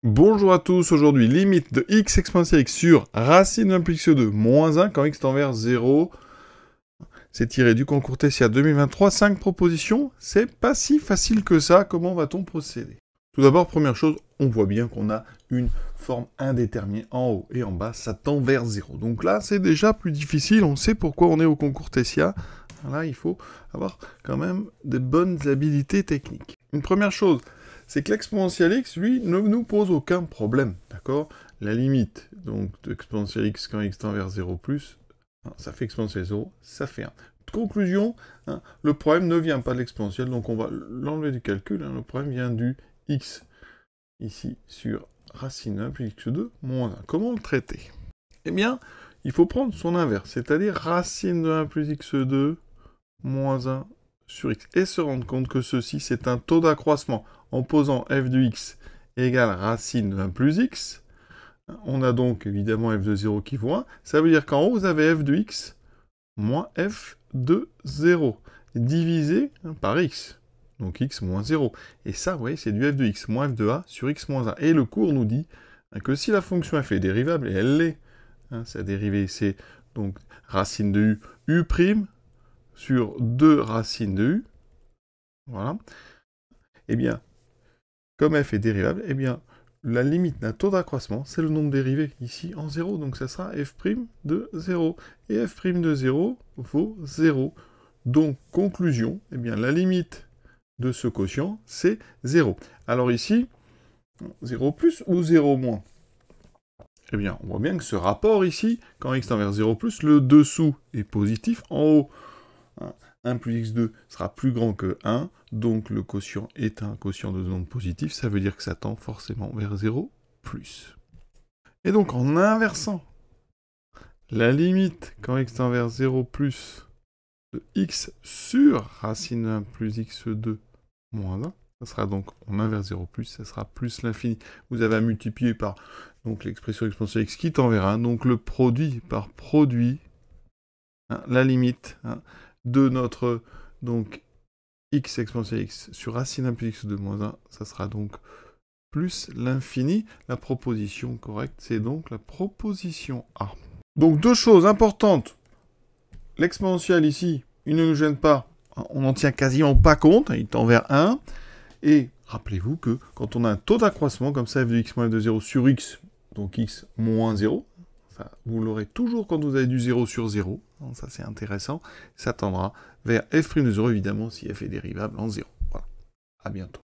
Bonjour à tous, aujourd'hui limite de x exponentielle x sur racine de 1 plus x2 moins 1 quand x tend vers 0. C'est tiré du concours Tessia 2023, 5 propositions. C'est pas si facile que ça, comment va-t-on procéder? Tout d'abord, première chose, on voit bien qu'on a une forme indéterminée en haut et en bas, ça tend vers 0. Donc là, c'est déjà plus difficile, on sait pourquoi on est au concours Tessia. Là, il faut avoir quand même des bonnes habilités techniques. Une première chose, c'est que l'exponentiel x, lui, ne nous pose aucun problème, d'accord? La limite, donc, de exponentiel x quand x tend vers 0+, ça fait exponentiel 0, ça fait 1. Conclusion, le problème ne vient pas de l'exponentiel, donc on va l'enlever du calcul, le problème vient du x, ici, sur racine 1 plus x2 moins 1. Comment le traiter? Eh bien, il faut prendre son inverse, c'est-à-dire racine de 1 plus x2 moins 1 sur x, et se rendre compte que ceci, c'est un taux d'accroissement. En posant f de x égale racine de 1 plus x, on a donc évidemment f de 0 qui vaut 1, ça veut dire qu'en haut, vous avez f de x moins f de 0, divisé par x, donc x moins 0. Et ça, vous voyez, c'est du f de x moins f de a sur x moins 1. Et le cours nous dit que si la fonction f est dérivable, et elle l'est, sa dérivée, c'est donc racine de u sur 2 racines de u, voilà, eh bien, comme f est dérivable, eh bien, la limite d'un taux d'accroissement, c'est le nombre dérivé, ici, en 0, donc ça sera f' de 0. Et f' de 0 vaut 0. Donc, conclusion, eh bien, la limite de ce quotient, c'est 0. Alors ici, 0 plus ou 0 moins? Eh bien, on voit bien que ce rapport ici, quand x tend vers 0 plus, le dessous est positif, en haut, 1 plus x2 sera plus grand que 1, donc le quotient est un quotient de nombre positif, ça veut dire que ça tend forcément vers 0 plus. Et donc en inversant la limite quand x tend vers 0 plus de x sur racine 1 plus x2 moins 1, ça sera donc, on inverse 0 plus, ça sera plus l'infini. Vous avez à multiplier par donc l'expression exponentielle x qui tend vers 1, donc le produit par produit, la limite, de notre donc x exponentielle x sur racine 1 plus x2 moins 1, ça sera donc plus l'infini. La proposition correcte, c'est donc la proposition A. Donc deux choses importantes. L'exponentiel ici, il ne nous gêne pas, on n'en tient quasiment pas compte, il tend vers 1. Et rappelez-vous que quand on a un taux d'accroissement, comme ça f de x moins f de 0 sur x, donc x moins 0, ça, vous l'aurez toujours quand vous avez du 0 sur 0, ça c'est intéressant, ça tendra vers f' de 0 évidemment si f est dérivable en 0. Voilà, à bientôt.